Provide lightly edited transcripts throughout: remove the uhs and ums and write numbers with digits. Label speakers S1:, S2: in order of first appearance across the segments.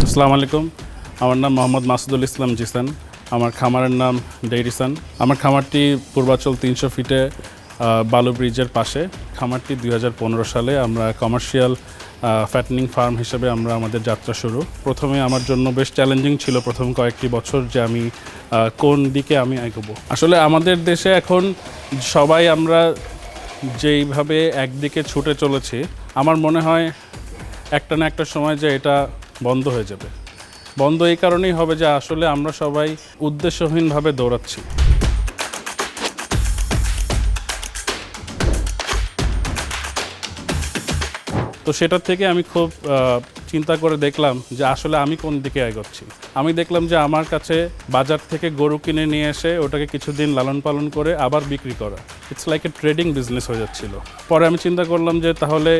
S1: আসসালামু আলাইকুম। আমার নাম মোহাম্মদ মাসুদুল ইসলাম জিসান। আমার খামারের নাম ডেইরিসান। আমার খামারটি পূর্বাচল 300 ফিটে বালু ব্রিজের পাশে। খামারটি 2015 সালে আমরা কমার্শিয়াল ফ্যাটনিং ফার্ম হিসেবে আমরা আমাদের যাত্রা শুরু। প্রথমে আমার জন্য বেশ চ্যালেঞ্জিং ছিল প্রথম কয়েকটি বছর যে আমি কোন দিকে আমি এগোবো। আসলে আমাদের দেশে এখন সবাই আমরা যেইভাবে একদিকে ছুটে চলেছি, আমার মনে হয় একটা না একটা সময় যে এটা বন্ধ হয়ে যাবে। বন্ধ এই কারণেই হবে যে আসলে আমরা সবাই উদ্দেশ্যহীনভাবে দৌড়াচ্ছি। তো সেটার থেকে আমি খুব চিন্তা করে দেখলাম যে আসলে আমি কোন দিকে এগোচ্ছি। আমি দেখলাম যে আমার কাছে বাজার থেকে গরু কিনে নিয়ে এসে ওটাকে কিছুদিন লালন পালন করে আবার বিক্রি করা, it's like a trading business হয়ে যাচ্ছিল। পরে আমি চিন্তা করলাম যে তাহলে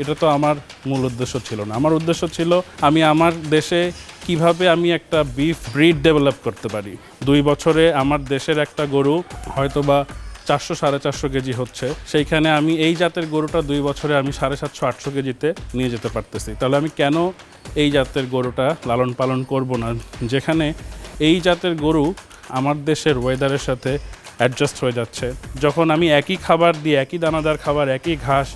S1: এটা তো আমার মূল উদ্দেশ্য ছিল না। আমার উদ্দেশ্য ছিল আমি আমার দেশে কিভাবে আমি একটা বিফ ব্রিড ডেভেলপ করতে পারি। 2 বছরে আমার দেশের একটা গরু হয়তো বা 400-450 কেজি হচ্ছে, সেইখানে আমি এই জাতের গরুটা 2 বছরে আমি 750-800 কেজিতে নিয়ে যেতে পারতেছি। তাহলে আমি কেন এই জাতের গরুটা লালন পালন করব না, যেখানে এই জাতের গরু আমার দেশের ওয়েদারের সাথে অ্যাডজাস্ট হয়ে যাচ্ছে। যখন আমি একই খাবার দিয়ে, একই দানাদার খাবার, একই ঘাস,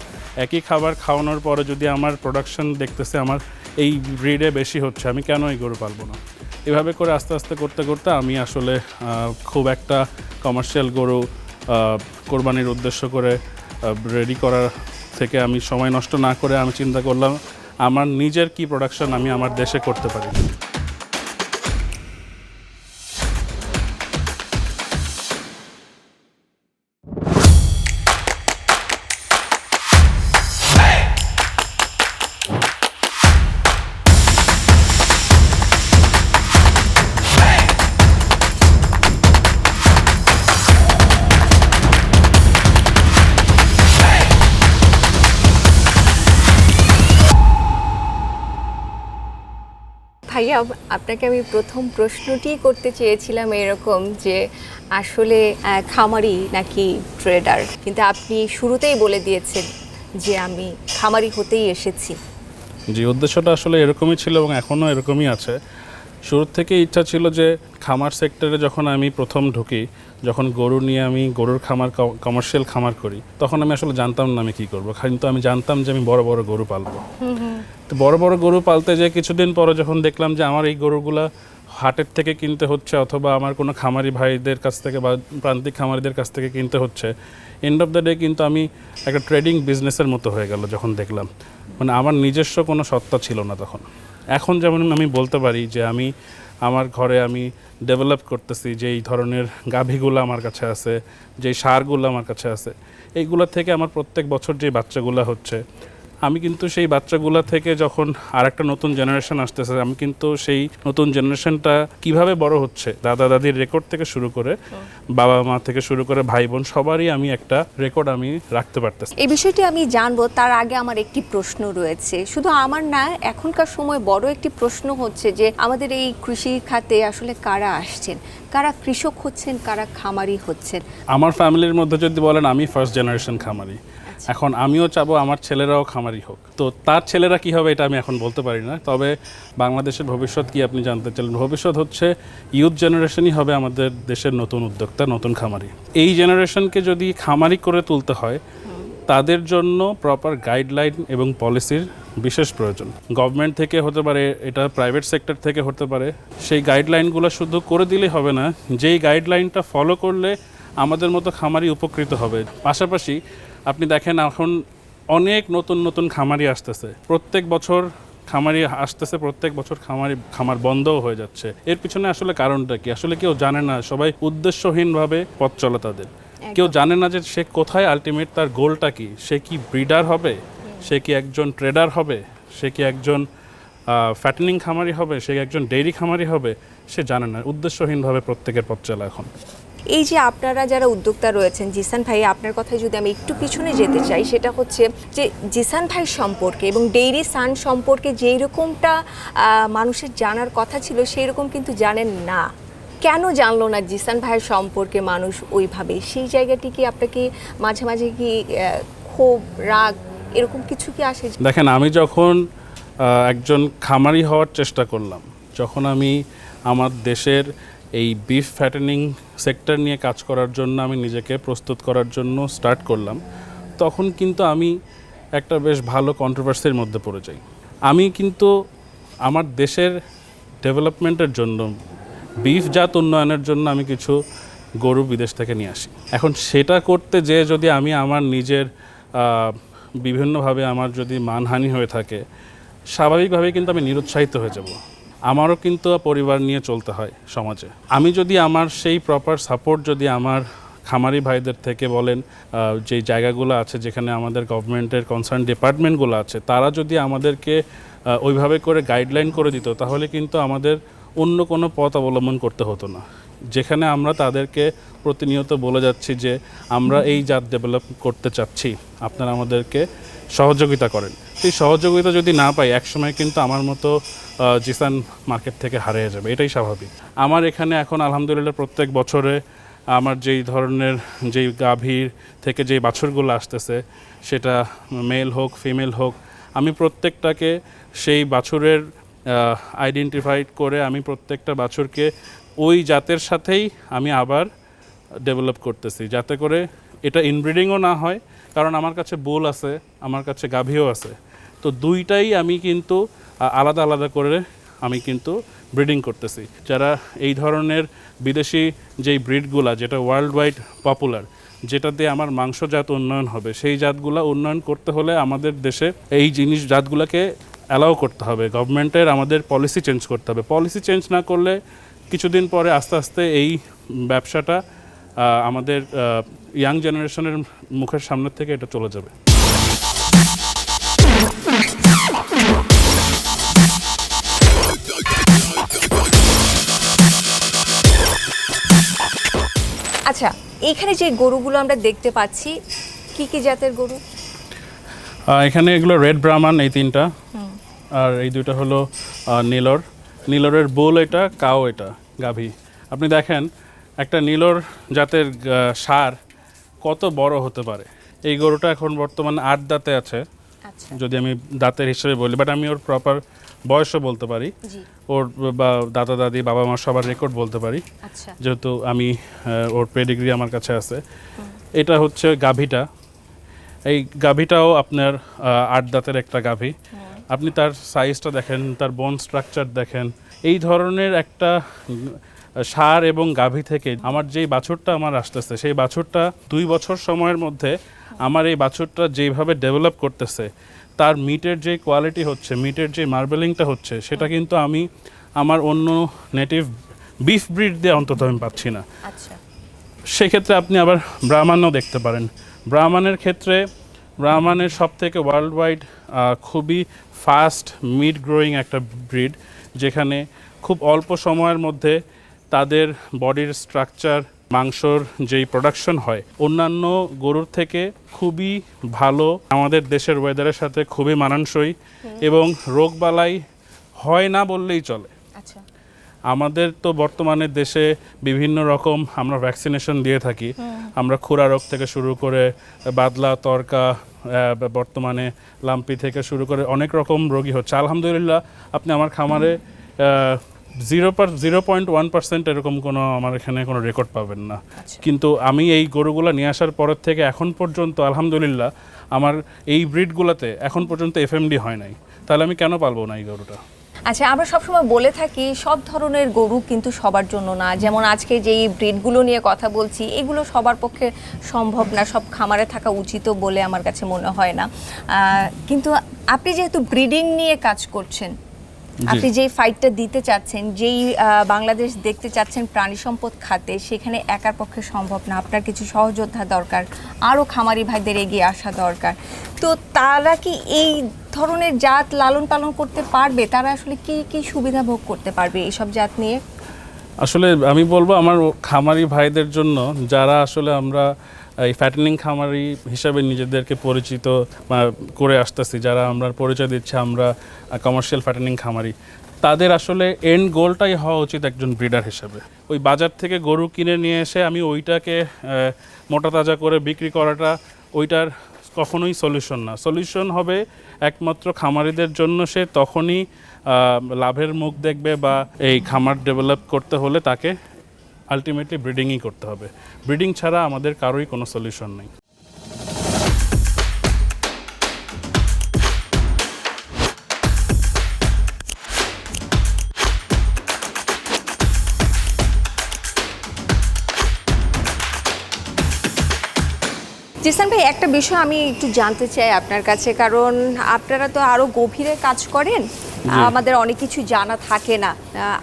S1: একই খাবার খাওয়ানোর পরে যদি আমার প্রোডাকশন দেখতেছে আমার এই ব্রিডে বেশি হচ্ছে, আমি কেন এই গরু পালবো না। এভাবে করে আস্তে আস্তে করতে করতে আমি আসলে খুব একটা কমার্শিয়াল গরু কোরবানির উদ্দেশ্য করে রেডি করার থেকে আমি সময় নষ্ট না করে আমি চিন্তা করলাম আমার নিজের কি প্রোডাকশন আমি আমার দেশে করতে পারি।
S2: ভাইয়া, আপনাকে আমি প্রথম প্রশ্নটি করতে চেয়েছিলাম এরকম যে আসলে খামারি নাকি ট্রেডার, কিন্তু আপনি শুরুতেই বলে দিয়েছেন যে আমি খামারি হতেই এসেছি।
S1: জি, উদ্দেশ্যটা আসলে এরকমই ছিল এবং এখনও এরকমই আছে। শুরুর থেকে ইচ্ছা ছিল যে খামার সেক্টরে যখন আমি প্রথম ঢুকি, যখন গরু নিয়ে আমি গরুর খামার কমার্শিয়াল খামার করি, তখন আমি আসলে জানতাম না আমি কী করবো, কিন্তু আমি জানতাম যে আমি বড় বড় গরু পালবো। তো বড় বড় গরু পালতে যেয়ে কিছুদিন পরে যখন দেখলাম যে আমার এই গরুগুলা হাটের থেকে কিনতে হচ্ছে অথবা আমার কোনো খামারি ভাইদের কাছ থেকে বা প্রান্তিক খামারিদের কাছ থেকে কিনতে হচ্ছে, এন্ড অফ দ্য ডে কিন্তু আমি একটা ট্রেডিং বিজনেসের মতো হয়ে গেল যখন দেখলাম। মানে আমার নিজস্ব কোনো সত্তা ছিল না তখন। এখন যেমন আমি বলতে পারি যে আমি আমার ঘরে আমি ডেভেলপ করতেছি, যে এই ধরনের গাভীগুলো আমার কাছে আছে, যে সারগুলো আমার কাছে আছে, এইগুলো থেকে আমার প্রত্যেক বছর যে বাচ্চাগুলো হচ্ছে, আমি কিন্তু সেই বাচ্চাগুলো থেকে যখন আরেকটা নতুন জেনারেশন আসতেছে, আমি কিন্তু সেই নতুন জেনারেশনটা কিভাবে বড় হচ্ছে, দাদা দাদির রেকর্ড থেকে শুরু করে বাবা মা থেকে শুরু করে ভাই বোন সবারই আমি একটা রেকর্ড আমি রাখতে পারতেছি।
S2: এই বিষয়টি আমি জানবো, তার আগে আমার একটি প্রশ্ন রয়েছে। শুধু আমার না, এখনকার সময় বড় একটি প্রশ্ন হচ্ছে যে আমাদের এই কৃষি খাতে আসলে কারা আসছেন, কারা কৃষক হচ্ছেন, কারা খামারি হচ্ছেন।
S1: আমার ফ্যামিলির মধ্যে যদি বলেন আমি ফার্স্ট জেনারেশন খামারি। এখন আমিও চাবো আমার ছেলেরাও খামারি হোক। তো তার ছেলেরা কী হবে এটা আমি এখন বলতে পারি না, তবে বাংলাদেশের ভবিষ্যৎ কি আপনি জানতে চাইলেন। ভবিষ্যৎ হচ্ছে ইউথ জেনারেশনই হবে আমাদের দেশের নতুন উদ্যোক্তা, নতুন খামারি। এই জেনারেশনকে যদি খামারি করে তুলতে হয়, তাদের জন্য প্রপার গাইডলাইন এবং পলিসির বিশেষ প্রয়োজন। গভর্নমেন্ট থেকে হতে পারে, এটা প্রাইভেট সেক্টর থেকে হতে পারে। সেই গাইডলাইনগুলো শুধু করে দিলেই হবে না, যেই গাইডলাইনটা ফলো করলে আমাদের মতো খামারি উপকৃত হবে। পাশাপাশি আপনি দেখেন এখন অনেক নতুন নতুন খামারি আসতেছে, প্রত্যেক বছর খামারি আসতেছে, প্রত্যেক বছর খামার বন্ধও হয়ে যাচ্ছে। এর পিছনে আসলে কারণটা কি? আসলে কেউ জানে না, সবাই উদ্দেশ্যহীনভাবে পথ চলে তাদের। কেউ জানে না যে সে কোথায় আলটিমেট তার গোলটা কি। সে কি ব্রিডার হবে, সে কি একজন ট্রেডার হবে, সে কি একজন ফ্যাটনিং খামারি হবে, সে একজন ডেইরি খামারি হবে, সে জানে না। উদ্দেশ্যহীনভাবে প্রত্যেকের পথ চলা এখন।
S2: এই যে আপনারা যারা উদ্যোক্তা রয়েছেন, জিসান ভাই, আপনার কথায় যদি আমি একটু পিছনে যেতে চাই, সেটা হচ্ছে যে জিসান ভাই সম্পর্কে এবং DairySun সম্পর্কে যেই রকমটা মানুষের জানার কথা ছিল, সেই রকম কিন্তু জানেন না। কেন জানলো না জিসান ভাইয়ের সম্পর্কে মানুষ ওইভাবে? সেই জায়গাটি কি আপনাকে মাঝে মাঝে কি ক্ষোভ, রাগ এরকম কিছু কি আসে?
S1: দেখেন, আমি যখন একজন খামারি হওয়ার চেষ্টা করলাম, যখন আমি আমার দেশের এই বিফ ফ্যাটেনিং সেক্টর নিয়ে কাজ করার জন্য আমি নিজেকে প্রস্তুত করার জন্য স্টার্ট করলাম, তখন কিন্তু আমি একটা বেশ ভালো কন্ট্রোভার্সির মধ্যে পড়ে যাই। আমি কিন্তু আমার দেশের ডেভেলপমেন্টের জন্য, বিফ জাত উন্নয়নের জন্য আমি কিছু গরু বিদেশ থেকে নিয়ে আসি। এখন সেটা করতে যেয়ে যদি আমি আমার নিজের বিভিন্নভাবে আমার যদি মানহানি হয়ে থাকে, স্বাভাবিকভাবেই কিন্তু আমি নিরুৎসাহিত হয়ে যাব। আমারও কিন্তু পরিবার নিয়ে চলতে হয় সমাজে। আমি যদি আমার সেই প্রপার সাপোর্ট যদি আমার খামারি ভাইদের থেকে বলেন, যে জায়গাগুলো আছে যেখানে আমাদের গভর্নমেন্টের কনসার্ন ডিপার্টমেন্টগুলো আছে, তারা যদি আমাদেরকে ওইভাবে করে গাইডলাইন করে দিত, তাহলে কিন্তু আমাদের অন্য কোনো পথ অবলম্বন করতে হতো না। যেখানে আমরা তাদেরকে প্রতিনিয়ত বলে যাচ্ছি যে আমরা এই জাত ডেভেলপ করতে চাচ্ছি, আপনারা আমাদেরকে সহযোগিতা করেন। সেই সহযোগিতা যদি না পাই, একসময় কিন্তু আমার মতো জিসান মার্কেট থেকে হারিয়ে যাবে, এটাই স্বাভাবিক। আমার এখানে এখন আলহামদুলিল্লাহ প্রত্যেক বছরে আমার যেই ধরনের যেই গাভীর থেকে যেই বাছুরগুলো আসতেছে, সেটা মেল হোক ফিমেল হোক, আমি প্রত্যেকটাকে সেই বাছুরের আইডেন্টিফাইড করে আমি প্রত্যেকটা বাছুরকে ওই জাতের সাথেই আমি আবার ডেভেলপ করতেছি, যাতে করে এটা ইনব্রিডিংও না হয়। কারণ আমার কাছে বুল আছে, আমার কাছে গাভীও আছে, তো দুইটাই আমি কিন্তু আলাদা আলাদা করে আমি কিন্তু ব্রিডিং করতেছি। যারা এই ধরনের বিদেশি যেই ব্রিডগুলা, যেটা ওয়ার্ল্ড ওয়াইড পপুলার, যেটাতে আমার মাংসজাত উন্নয়ন হবে, সেই জাতগুলা উন্নয়ন করতে হলে আমাদের দেশে এই জিনিস জাতগুলোকে অ্যালাউ করতে হবে। গভর্নমেন্টের আমাদের পলিসি চেঞ্জ করতে হবে। পলিসি চেঞ্জ না করলে কিছুদিন পরে আস্তে আস্তে এই ব্যবসাটা আমাদের ইয়াং জেনারেশনের মুখের সামনে থেকে এটা চলে যাবে।
S2: আচ্ছা, এইখানে যে গরুগুলো আমরা দেখতে পাচ্ছি, কি কি জাতের গরু?
S1: এখানে এগুলো রেড ব্রাহ্মণ, এই তিনটা, আর এই দুটো হলো নীলর। নীলরের বুল এটা, কাও এটা, গাভী। আপনি দেখেন একটা নীলর জাতের ষাঁড় কত বড় হতে পারে। এই গরুটা এখন বর্তমানে 8 দাঁতে আছে, যদি আমি দাঁতের হিসেবে বলি, বাট আমি ওর প্রপার বয়সও বলতে পারি, ওর বা দাদা দাদি বাবা মা সবার রেকর্ড বলতে পারি, যেহেতু আমি ওর পেডিগ্রি আমার কাছে আছে। এটা হচ্ছে গাভীটা। এই গাভীটাও আপনার 8 দাঁতের একটা গাভী। আপনি তার সাইজটা দেখেন, তার বোন স্ট্রাকচার দেখেন। এই ধরনের একটা ষাঁড় এবং গাভী থেকে আমার যেই বাছুরটা আমার আসতেছে, সেই বাছুরটা 2 বছর সময়ের মধ্যে আমার এই বাছুরটা যেইভাবে ডেভেলপ করতেছে, তার মিটের যে কোয়ালিটি হচ্ছে, মিটের যে মার্বেলিংটা হচ্ছে, সেটা কিন্তু আমি আমার অন্য নেটিভ বিফ ব্রিড দিয়ে অন্তত আমি পাচ্ছি না। সেক্ষেত্রে আপনি আবার ব্রাহ্মণও দেখতে পারেন। ব্রাহ্মণের ক্ষেত্রে ব্রাহ্মণের সব থেকে ওয়ার্ল্ড ওয়াইড খুবই ফাস্ট মিড গ্রোয়িং একটা ব্রিড, যেখানে খুব অল্প সময়ের মধ্যে তাদের বডির স্ট্রাকচার, মাংসর যেই প্রোডাকশন হয়, অন্যান্য গরুর থেকে খুবই ভালো, আমাদের দেশের ওয়েদারের সাথে খুবই মানানসই, এবং রোগবালাই হয় না বললেই চলে। আমাদের তো বর্তমানে দেশে বিভিন্ন রকম আমরা ভ্যাকসিনেশন দিয়ে থাকি। আমরা খুরা রোগ থেকে শুরু করে বাদলা, তরকা, বর্তমানে লাম্পি থেকে শুরু করে অনেক রকম রোগী হচ্ছে। আলহামদুলিল্লাহ আপনি আমার খামারে 0.1% এরকম কোনো আমার এখানে কোনো রেকর্ড পাবেন না। কিন্তু আমি এই গরুগুলো নিয়ে আসার পরের থেকে এখন পর্যন্ত আলহামদুলিল্লাহ আমার এই ব্রিডগুলোতে এখন পর্যন্ত এফএমডি হয় নাই। তাহলে আমি কেন পালবো না এই গরুটা?
S2: আচ্ছা, আমরা সবসময় বলে থাকি সব ধরনের গরু কিন্তু সবার জন্য না। যেমন আজকে যেই ব্রিডগুলো নিয়ে কথা বলছি, এগুলো সবার পক্ষে সম্ভব না, সব খামারে থাকা উচিত বলে আমার কাছে মনে হয় না। কিন্তু আপনি যেহেতু ব্রিডিং নিয়ে কাজ করছেন, আপনি যেই ফাইটটা দিতে চাচ্ছেন, যেই বাংলাদেশ দেখতে চাচ্ছেন প্রাণী সম্পদ খাতে, সেখানে একার পক্ষে সম্ভব না। আপনার কিছু সহযোদ্ধা দরকার, আরও খামারি ভাইদের এগিয়ে আসা দরকার। তো তারা কি এই ধরনের জাত লালন পালন করতে পারবে? তারা আসলে কি কি সুবিধা ভোগ করতে পারবে এইসব জাত নিয়ে?
S1: আসলে আমি বলবো আমার খামারি ভাইদের জন্য, যারা আসলে আমরা এই ফ্যাটেনিং খামারি হিসাবে নিজেদেরকে পরিচিত করে আসতেছি, যারা আমরা পরিচয় দিচ্ছি আমরা কমার্শিয়াল ফ্যাটেনিং খামারি, তাদের আসলে এন্ড গোলটাই হওয়া উচিত একজন ব্রিডার হিসেবে। ওই বাজার থেকে গরু কিনে নিয়ে এসে আমি ওইটাকে মোটা তাজা করে বিক্রি করাটা, ওইটার কখনোই সলিউশন না। সলিউশন হবে একমাত্র খামারিদের জন্য সে তখনই লাভের মুখ দেখবে বা এই খামার ডেভেলপ করতে হলে তাকে আলটিমেটলি ব্রিডিংই করতে হবে। ব্রিডিং ছাড়া আমাদের কারোই কোনো সলিউশন নেই।
S2: জিসান ভাই, একটা বিষয় আমি একটু জানতে চাই আপনার কাছে, কারণ আপনারা তো আরো গভীরে কাজ করেন, আমাদের অনেক কিছু জানা থাকে না।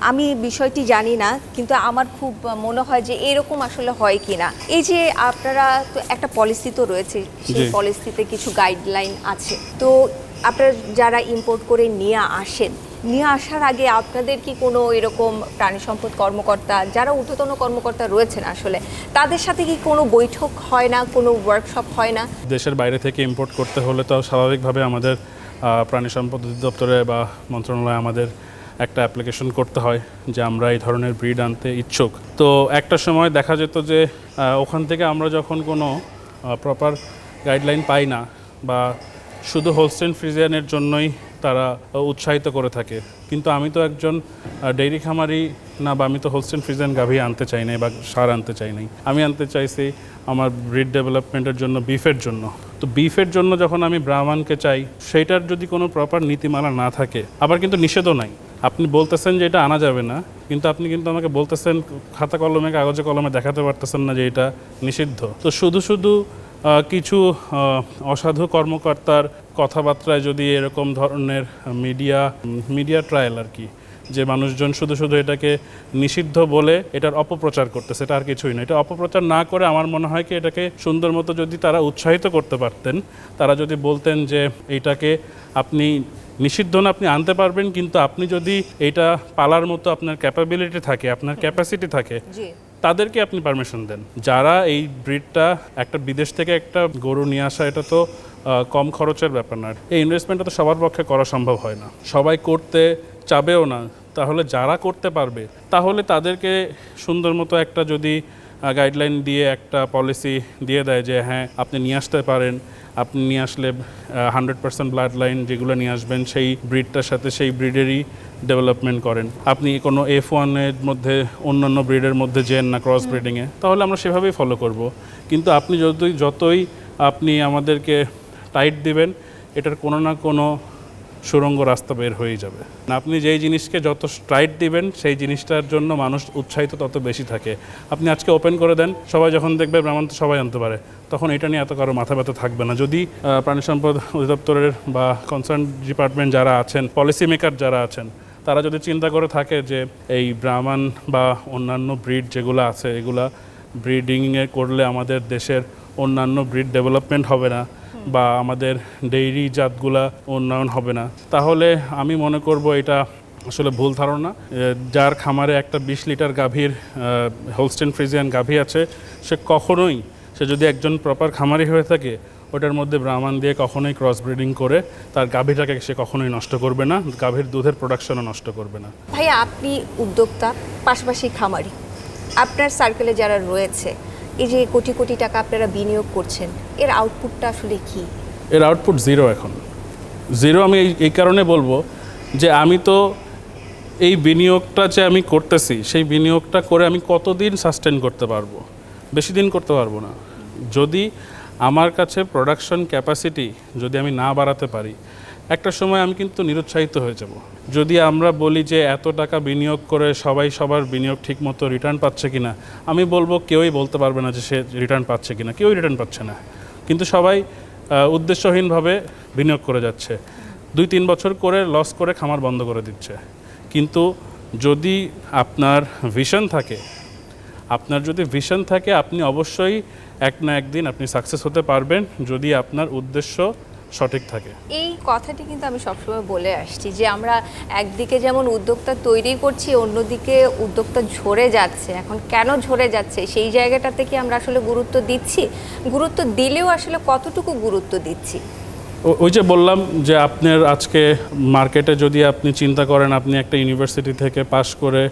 S2: আমি বিষয়টি জানি না, কিন্তু আমার খুব মনে হয় যে এরকম আসলে হয় কিনা। এই যে আপনারা তো একটা পলিসি তো রয়েছে, সেই পলিসিতে কিছু গাইডলাইন আছে, তো আপনারা যারা ইম্পোর্ট করে নিয়ে আসার আগে আপনাদের কি কোনো এরকম প্রাণী সম্পদ কর্মকর্তা, যারা ঊর্ধ্বতন কর্মকর্তা রয়েছেন আসলে, তাদের সাথে কি কোনো বৈঠক হয় না, কোনো ওয়ার্কশপ হয় না?
S1: দেশের বাইরে থেকে ইম্পোর্ট করতে হলে তো স্বাভাবিকভাবে আমাদের প্রাণী সম্পদ অধিদপ্তরে বা মন্ত্রণালয়ে আমাদের একটা অ্যাপ্লিকেশন করতে হয় যে আমরা এই ধরনের ব্রিড আনতে ইচ্ছুক। তো একটা সময় দেখা যেত যে ওখান থেকে আমরা যখন কোনো প্রপার গাইডলাইন পাই না বা শুধু হোলস্টেইন ফ্রিজিয়ানের জন্যই তারা উৎসাহিত করে থাকে, কিন্তু আমি তো একজন ডেইরি খামারি না, বা আমি তো হোলস্টেইন ফ্রিজিয়ান গাভী আনতে চাই নাই বা সার আনতে চাই নাই। আমি আনতে চাইছি আমার ব্রিড ডেভেলপমেন্টের জন্য, বিফের জন্য। তো বিফের জন্য যখন আমি ব্রাহ্মণকে চাই, সেইটার যদি কোনো প্রপার নীতিমালা না থাকে, আবার কিন্তু নিষেধও নাই। আপনি বলতেছেন যে এটা আনা যাবে না, কিন্তু আপনি কিন্তু আমাকে বলতেছেন খাতা কলমে, কাগজে কলমে দেখাতে পারতেছেন না যে এটা নিষিদ্ধ। তো শুধু কিছু অসাধু কর্মকর্তার কথাবার্তায় যদি এরকম ধরনের মিডিয়া ট্রায়াল আর কি, যে মানুষজন শুধু এটাকে নিষিদ্ধ বলে এটার অপপ্রচার করতেছে, এটা আর কিছুই না। এটা অপপ্রচার না করে আমার মনে হয় কি এটাকে সুন্দর মতো যদি তারা উৎসাহিত করতে পারতেন, তারা যদি বলতেন যে এইটাকে আপনি নিষিদ্ধ না, আপনি আনতে পারবেন, কিন্তু আপনি যদি এটা পালার মতো আপনার ক্যাপাবিলিটি থাকে, আপনার ক্যাপাসিটি থাকে, তাদেরকে আপনি পারমিশন দেন। যারা এই ব্রিডটা একটা বিদেশ থেকে একটা গরু নিয়ে আসা, এটা তো কম খরচের ব্যাপার না। এই ইনভেস্টমেন্টটা তো সবার পক্ষে করা সম্ভব হয় না, সবাই করতে চাবেও না। তাহলে যারা করতে পারবে, তাহলে তাদেরকে সুন্দর মতো একটা যদি গাইডলাইন দিয়ে একটা পলিসি দিয়ে দেয় যে হ্যাঁ আপনি নিয়ে আসতে পারেন, আপনি নিয়ে আসলে 100% ব্লাড লাইন যেগুলো নিয়ে আসবেন সেই ব্রিডটার সাথে সেই ব্রিডেরই ডেভেলপমেন্ট করেন, আপনি কোনো F1-এর মধ্যে অন্যান্য ব্রিডের মধ্যে যেন না ক্রস ব্রিডিংয়ে, তাহলে আমরা সেভাবেই ফলো করব। কিন্তু আপনি যতই আপনি আমাদেরকে টাইট দিবেন, এটার কোনো না কোনো সুড়ঙ্গ রাস্তা বের হয়ে যাবে। আপনি যেই জিনিসকে যত টাইট দিবেন, সেই জিনিসটার জন্য মানুষ উৎসাহিত তত বেশি থাকে। আপনি আজকে ওপেন করে দেন, সবাই যখন দেখবে ব্রাহ্মণ তো সবাই আনতে পারে, তখন এটা নিয়ে এত কারো মাথা ব্যথা থাকবে না। যদি প্রাণী সম্পদ অধিদপ্তরের বা কনসার্ন ডিপার্টমেন্ট যারা আছেন, পলিসি মেকার যারা আছেন, তারা যদি চিন্তা করে থাকে যে এই ব্রাহ্মণ বা অন্যান্য ব্রিড যেগুলো আছে, এগুলা ব্রিডিংয়ে করলে আমাদের দেশের অন্যান্য ব্রিড ডেভেলপমেন্ট হবে না বা আমাদের ডেইরি জাতগুলা উন্নয়ন হবে না, তাহলে আমি মনে করব এটা আসলে ভুল ধারণা। যার খামারে একটা 20 লিটার গাভীর হোলস্টেইন ফ্রিজিয়ান গাভী আছে, সে যদি একজন প্রপার খামারি হয়ে থাকে, ওটার মধ্যে ব্রাহ্মণ দিয়ে কখনোই ক্রস ব্রিডিং করে তার গাভীটাকে সে কখনোই নষ্ট করবে না, গাভীর দুধের প্রোডাকশনও নষ্ট করবে না।
S2: ভাইয়া, আপনি উদ্যোক্তা, পাশাপাশি খামারি, আপনার সার্কেলে যারা রয়েছে, এই যে কোটি কোটি টাকা আপনারা বিনিয়োগ করছেন, এর আউটপুটটা আসলে কি?
S1: এর আউটপুট জিরো। এখন জিরো আমি এই কারণে বলবো যে আমি তো এই বিনিয়োগটা যে আমি করতেছি, সেই বিনিয়োগটা করে আমি কতদিন সাস্টেন করতে পারবো? বেশি দিন করতে পারবো না। যদি আমার কাছে প্রোডাকশন ক্যাপাসিটি যদি আমি না বাড়াতে পারি, একটা সময় আমি কিন্তু নিরুৎসাহিত হয়ে যাব। যদি আমরা বলি যে এত টাকা বিনিয়োগ করে সবাই সবার বিনিয়োগ ঠিকমতো রিটার্ন পাচ্ছে কিনা, আমি বলবো কেউই বলতে পারবে না যে সে রিটার্ন পাচ্ছে কিনা, কেউই রিটার্ন পাচ্ছে না। কিন্তু সবাই উদ্দেশ্যহীনভাবে বিনিয়োগ করে যাচ্ছে, 2-3 বছর করে লস করে খামার বন্ধ করে দিচ্ছে। কিন্তু যদি আপনার ভিশন থাকে, আপনি অবশ্যই এক না একদিন আপনি সাকসেস হতে পারবেন, যদি আপনার উদ্দেশ্য সঠিক থাকে।
S2: এই কথাটি কিন্তু আমি সবসময় বলে আসছি যে আমরা একদিকে যেমন উদ্যোক্তা তৈরি করছি, অন্যদিকে উদ্যোক্তা ঝরে যাচ্ছে। এখন কেন ঝরে যাচ্ছে, সেই জায়গাটা থেকে আমরা আসলে গুরুত্ব দিচ্ছি, গুরুত্ব দিলেও আসলে কতটুকু গুরুত্ব দিচ্ছি?
S1: ওই যে বললাম যে আপনার আজকে মার্কেটে যদি আপনি চিন্তা করেন, আপনি একটা ইউনিভার্সিটি থেকে পাশ করে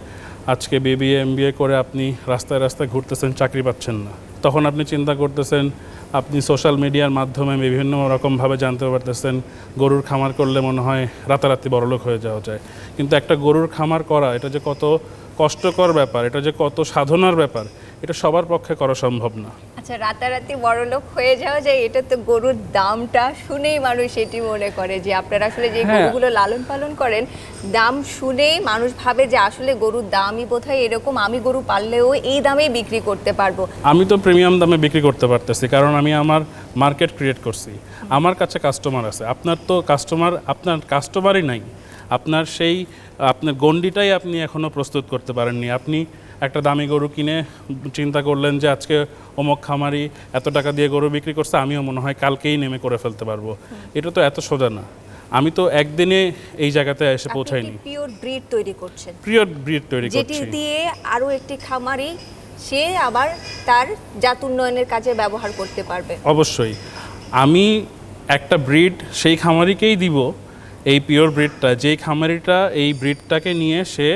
S1: আজকে BBA MBA করে আপনি রাস্তায় ঘুরতেছেন, চাকরি পাচ্ছেন না, তখন আপনি চিন্তা করতেছেন, আপনি সোশ্যাল মিডিয়ার মাধ্যমে বিভিন্ন রকমভাবে জানতে পারতেছেন গরুর খামার করলে মনে হয় রাতারাতি বড়লোক হয়ে যাওয়া যায়। কিন্তু একটা গরুর খামার করা এটা যে কত কষ্টকর ব্যাপার, এটা যে কত সাধনার ব্যাপার, এটা সবার পক্ষে করা সম্ভব না।
S2: আচ্ছা, রাতারাতি বড়লোক হয়ে যাওয়া যায়, এটা তো গরুর দামটা শুনেই মানুষ এটি মনে করে যে আপনারা আসলে যে গরুগুলো লালন পালন করেন, দাম শুনেই মানুষ ভাবে যে আসলে গরুর দামই বোধহয় এরকম, আমি গরু পাললেও এই দামেই বিক্রি করতে পারবো।
S1: আমি তো প্রিমিয়াম দামে বিক্রি করতে পারতেছি, কারণ আমি আমার মার্কেট ক্রিয়েট করছি, আমার কাছে কাস্টমার আছে। আপনার তো আপনার কাস্টমারই নাই, আপনার গণ্ডিটাই আপনি এখনও প্রস্তুত করতে পারেননি। আপনি একটা দামি গরু কিনে চিন্তা করলেন যে আজকে অমুক খামারি এত টাকা দিয়ে গরু বিক্রি করছে, আমিও মনে হয় কালকেই নেমে করে ফেলতে পারবো। এটা তো এত সোজা না। আমি তো একদিনে এই জায়গাতে এসে পৌঁছাইনি।
S2: পিওর ব্রিড তৈরি করছেন,
S1: পিওর ব্রিড তৈরি করছি,
S2: যেটি দিয়ে আরও একটি খামারি সে আবার তার জাত উন্নয়নের কাজে ব্যবহার করতে পারবে।
S1: অবশ্যই আমি একটা ব্রিড সেই খামারিকেই দিব, এই পিওর ব্রিডটা, যেই খামারিটা এই ব্রিডটাকে নিয়ে সে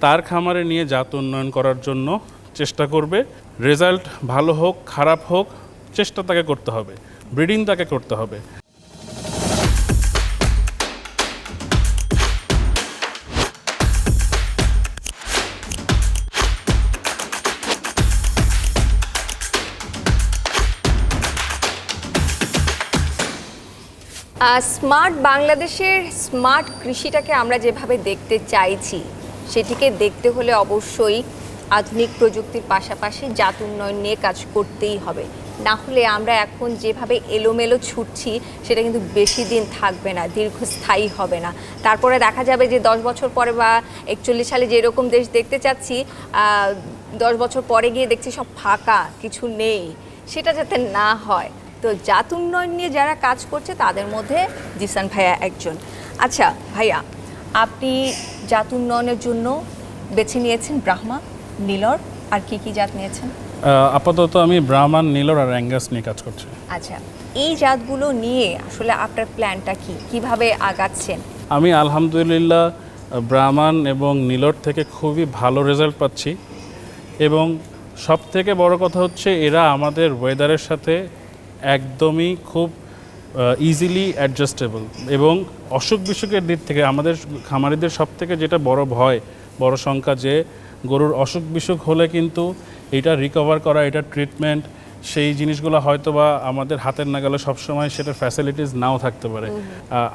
S1: তার খামারে নিয়ে জাত উন্নয়ন করার জন্য চেষ্টা করবে। রেজাল্ট ভালো হোক খারাপ হোক, চেষ্টা তাকে করতে হবে, ব্রিডিং তাকে করতে হবে।
S2: স্মার্ট বাংলাদেশের স্মার্ট কৃষিটাকে আমরা যেভাবে দেখতে চাইছি, সেটিকে দেখতে হলে অবশ্যই আধুনিক প্রযুক্তির পাশাপাশি জাত উন্নয়ন নিয়ে কাজ করতেই হবে। না হলে আমরা এখন যেভাবে এলোমেলো ছুটছি সেটা কিন্তু বেশি দিন থাকবে না, দীর্ঘস্থায়ী হবে না। তারপরে দেখা যাবে যে 10 বছর পরে বা 41 সালে যেরকম দেশ দেখতে চাচ্ছি, 10 বছর পরে গিয়ে দেখছি সব ফাঁকা, কিছু নেই, সেটা যাতে না হয়। তো জাত উন্নয়ন নিয়ে যারা কাজ করছে তাদের মধ্যে জিসান ভাইয়া একজন। আচ্ছা ভাইয়া, আপনি জাত উন্নয়নের জন্য বেছে নিয়েছেন ব্রাহ্মা, নীলর, আর কি কি জাত নিয়েছেন?
S1: আপাতত আমি ব্রাহ্মণ, নীলর আর অ্যাঙ্গাস নিয়ে কাজ করছি।
S2: আচ্ছা, এই জাতগুলো নিয়ে আসলে আপনার প্ল্যানটা কি, কিভাবে আগাচ্ছেন?
S1: আমি আলহামদুলিল্লাহ ব্রাহ্মণ এবং নীলর থেকে খুবই ভালো রেজাল্ট পাচ্ছি, এবং সব থেকে বড় কথা হচ্ছে এরা আমাদের ওয়েদারের সাথে একদমই খুব ইজিলি অ্যাডজাস্টেবল। এবং অসুখ বিসুখের দিক থেকে আমাদের খামারিদের সব থেকে যেটা বড় ভয়, বড় সংখ্যা, যে গরুর অসুখ বিসুখ হলে কিন্তু এটা রিকভার করা, এটা ট্রিটমেন্ট, সেই জিনিসগুলো হয়তো বা আমাদের হাতের নাগালে সবসময় সেটার ফ্যাসিলিটিস নাও থাকতে পারে।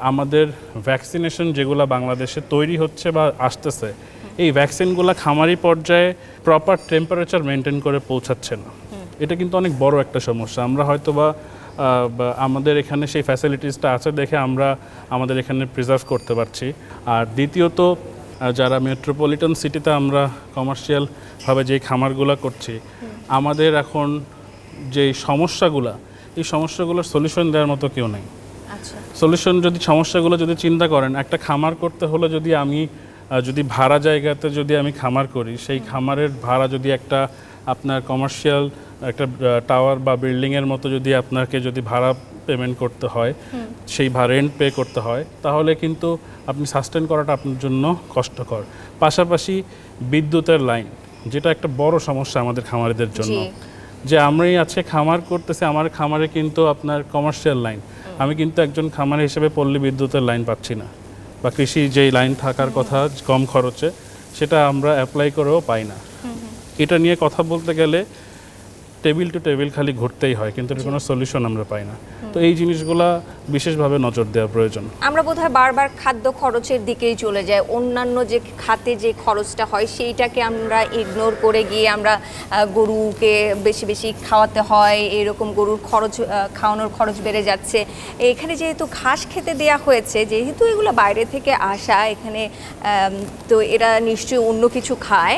S1: আমাদের ভ্যাকসিনেশন যেগুলো বাংলাদেশে তৈরি হচ্ছে বা আসতেছে, এই ভ্যাকসিনগুলো খামারি পর্যায়ে প্রপার টেম্পারেচার মেনটেন করে পৌঁছাচ্ছে না। এটা কিন্তু অনেক বড় একটা সমস্যা। আমরা হয়তো বা আমাদের এখানে সেই ফ্যাসিলিটিসটা আছে দেখে আমরা আমাদের এখানে প্রিজার্ভ করতে পারছি। আর দ্বিতীয়ত, যারা মেট্রোপলিটন সিটিতে আমরা কমার্শিয়ালভাবে যেই খামারগুলো করছি, আমাদের এখন যেই সমস্যাগুলো, এই সমস্যাগুলোর সলিউশন দেওয়ার মতো কেউ নেই।
S2: আচ্ছা,
S1: সলিউশন যদি সমস্যাগুলো যদি চিন্তা করেন, একটা খামার করতে হলে যদি ভাড়া জায়গাতে যদি আমি খামার করি, সেই খামারের ভাড়া যদি একটা আপনার কমার্শিয়াল একটা টাওয়ার বা বিল্ডিংয়ের মতো যদি আপনাকে যদি ভাড়া পেমেন্ট করতে হয়, সেই রেন্ট পে করতে হয়, তাহলে কিন্তু আপনি সাস্টেন করাটা আপনার জন্য কষ্টকর। পাশাপাশি বিদ্যুতের লাইন, যেটা একটা বড় সমস্যা আমাদের খামারিদের জন্য, যে আমরাই আছে খামার করতেছি, আমার খামারে কিন্তু আপনার কমার্শিয়াল লাইন, আমি কিন্তু একজন খামারি হিসেবে পল্লী বিদ্যুতের লাইন পাচ্ছি না, বা কৃষি যেই লাইন থাকার কথা কম খরচে, সেটা আমরা অ্যাপ্লাই করেও পাই না। এটা নিয়ে কথা বলতে গেলে টেবিল টু টেবিল খালি ঘুরতেই হয়, কিন্তু এর কোনো সলিউশন আমরা পাই না। তো এই জিনিসগুলা বিশেষভাবে নজর দেওয়া প্রয়োজন।
S2: আমরা বোধহয় বারবার খাদ্য খরচের দিকেই চলে যাই, অন্যান্য যে খাতে যে খরচটা হয় সেইটাকে আমরা ইগনোর করে গিয়ে আমরা গরুকে বেশি বেশি খাওয়াতে হয়, এরকম গরুর খাওয়ানোর খরচ বেড়ে যাচ্ছে। এখানে যেহেতু ঘাস খেতে দেয়া হয়েছে, যেহেতু এগুলো বাইরে থেকে আসা, এখানে তো এরা নিশ্চয়ই অন্য কিছু খায়।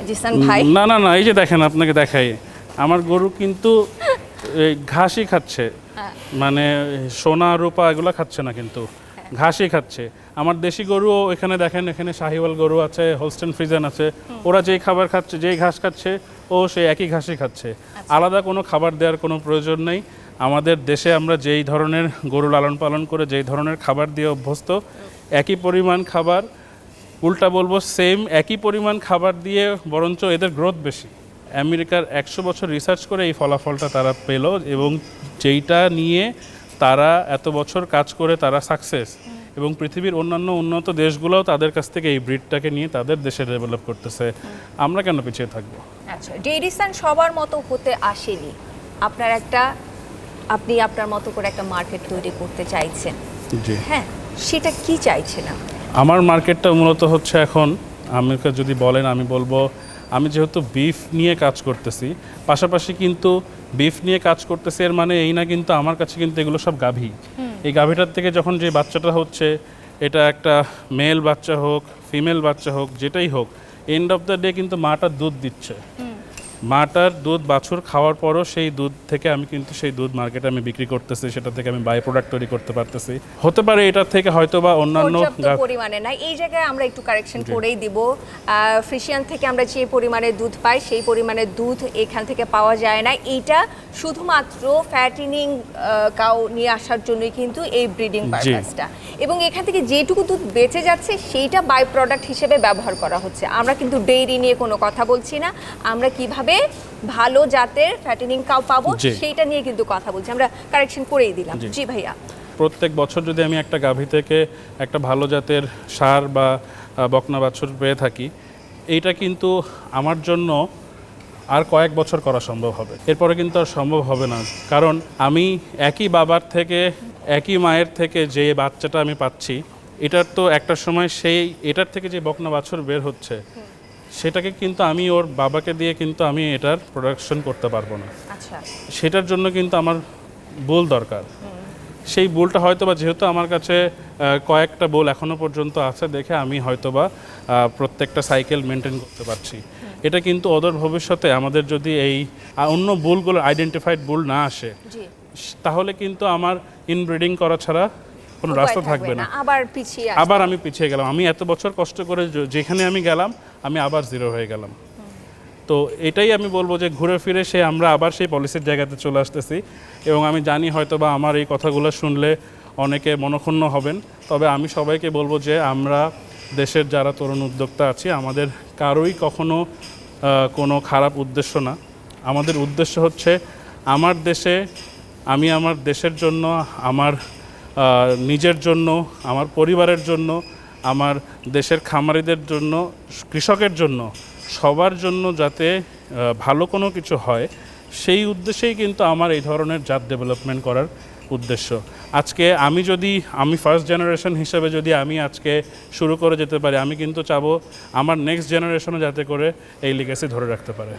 S2: জিসান ভাই,
S1: না না না, এই যে দেখেন, আপনাকে দেখাই, আমার গরু কিন্তু ঘাসই খাচ্ছে, মানে সোনা রূপা এগুলো খাচ্ছে না, কিন্তু ঘাসই খাচ্ছে। আমার দেশি গরুও এখানে দেখেন, এখানে শাহিওয়াল গরু আছে, হোলস্টেন ফ্রিজিয়ান আছে, ওরা যেই খাবার খাচ্ছে, যেই ঘাস খাচ্ছে, ও সেই একই ঘাসই খাচ্ছে। আলাদা কোনো খাবার দেওয়ার কোনো প্রয়োজন নেই। আমাদের দেশে আমরা যেই ধরনের গরু লালন পালন করে যেই ধরনের খাবার দিয়ে অভ্যস্ত, একই পরিমাণ খাবার, উল্টা বলবো সেম একই পরিমাণ খাবার দিয়ে বরঞ্চ এদের গ্রোথ বেশি। আমেরিকার 100 বছর রিসার্চ করে এই ফলাফলটা তারা পেল, এবং যেইটা নিয়ে তারা এত বছর কাজ করে তারা সাকসেস, এবং পৃথিবীর অন্যান্য উন্নত দেশগুলোও তাদের কাছ থেকে এই ব্রিডটাকে নিয়ে তাদের দেশে ডেভেলপ করতেছে। আমরা কেন পিছিয়ে থাকবো?
S2: আচ্ছা, DairySun সবার মতো হতে আসেনি, আপনি আপনার মতো করে একটা মার্কেট তৈরি করতে চাইছেন।
S1: জি
S2: হ্যাঁ, সেটা কি চাইছেন আপনি?
S1: আমার মার্কেটটা মূলত হচ্ছে এখন আমাকে যদি বলেন, আমি বলবো আমি যেহেতু বিফ নিয়ে কাজ করতেছি, পাশাপাশি কিন্তু বিফ নিয়ে কাজ করতেছি এর মানে এই না কিন্তু আমার কাছে কিন্তু এগুলো সব গাভী। এই গাভীটার থেকে যখন যে বাচ্চাটা হচ্ছে, এটা একটা মেল বাচ্চা হোক ফিমেল বাচ্চা হোক যেটাই হোক, এন্ড অফ দ্য ডে কিন্তু মাটার দুধ দিচ্ছে। মাটার দুধ বাছুর খাওয়ার পরও সেই দুধ থেকে আমি কিন্তু সেই দুধ মার্কেটে আমি বিক্রি করতেছি, সেটা থেকে আমি বাই প্রোডাক্ট তৈরি করতে পারতেছি। হতে পারে এটার থেকে হয়তো বা অন্যান্য
S2: পরিমাণে না, এই জায়গায় আমরা একটু কারেকশন করেই দিব। ফ্রিশিয়ান থেকে আমরা যে পরিমাণে দুধ পাই সেই পরিমাণে দুধ এখান থেকে পাওয়া যায় না। এইটা শুধুমাত্র ফ্যাটিনিং কাউ নিয়ে আসার জন্যই কিন্তু এই ব্রিডিং পারপাসটা, এবং এখান থেকে যেটুকু দুধ বেঁচে যাচ্ছে সেইটা বাই প্রোডাক্ট হিসেবে ব্যবহার করা হচ্ছে। আমরা কিন্তু ডেইরি নিয়ে কোনো কথা বলছি না, আমরা কিভাবে ভালো জাতের ফ্যাটেনিং কাউ পাবো সেইটা নিয়ে কিন্তু কথা বলছি। আমরা কারেকশন করেই দিলাম। জি ভাইয়া,
S1: প্রত্যেক বছর যদি আমি একটা গাভী থেকে একটা ভালো জাতের ষাঁড় বা বকনা বাছুর পেয়ে থাকি, এইটা কিন্তু আমার জন্য আর কয়েক বছর করা সম্ভব হবে, এরপরে কিন্তু আর সম্ভব হবে না। কারণ আমি একই বাবার থেকে একই মায়ের থেকে যে বাচ্চাটা আমি পাচ্ছি, এটার তো একটা সময় সেই এটার থেকে যে বকনা বাছুর বের হচ্ছে সেটাকে কিন্তু আমি ওর বাবাকে দিয়ে কিন্তু আমি এটার প্রোডাকশন করতে পারবো না।
S2: আচ্ছা,
S1: সেটার জন্য কিন্তু আমার বুল দরকার। সেই বুলটা হয়তো বা যেহেতু আমার কাছে কয়েকটা বুল এখনো পর্যন্ত আছে দেখে আমি হয়তো বা প্রত্যেকটা সাইকেল মেনটেন করতে পারছি। এটা কিন্তু অদূর ভবিষ্যতে আমাদের যদি এই অন্য বুলগুলো আইডেন্টিফাইড বুল না আসে, তাহলে কিন্তু আমার ইনব্রিডিং করা ছাড়া কোনো রাস্তা থাকবে না, আবার আমি পিছিয়ে গেলাম। আমি এত বছর কষ্ট করে যেখানে আমি গেলাম আমি আবার জিরো হয়ে গেলাম। তো এটাই আমি বলবো যে ঘুরে ফিরে আমরা আবার সেই পলিসির জায়গাতে চলে আসতেছি, এবং আমি জানি হয়তো বা আমার এই কথাগুলো শুনলে অনেকে মনক্ষুণ্ণ হবেন, তবে আমি সবাইকে বলবো যে আমরা দেশের যারা তরুণ উদ্যোক্তা আছি, আমাদের কারোই কখনো কোনো খারাপ উদ্দেশ্য না। আমাদের উদ্দেশ্য হচ্ছে আমার দেশে আমি আমার দেশের জন্য, আমার নিজের জন্য, আমার পরিবারের জন্য, আমার দেশের খামারিদের জন্য, কৃষকের জন্য, সবার জন্য যাতে ভালো কোনো কিছু হয়, সেই উদ্দেশ্যেই কিন্তু আমার এই ধরনের জাত ডেভেলপমেন্ট করার উদ্দেশ্য। আজকে আমি ফার্স্ট জেনারেশন হিসেবে যদি আমি আজকে শুরু করে যেতে পারি, আমি কিন্তু চাবো আমার নেক্সট জেনারেশনও যাতে করে এই লিগেসি ধরে রাখতে পারে।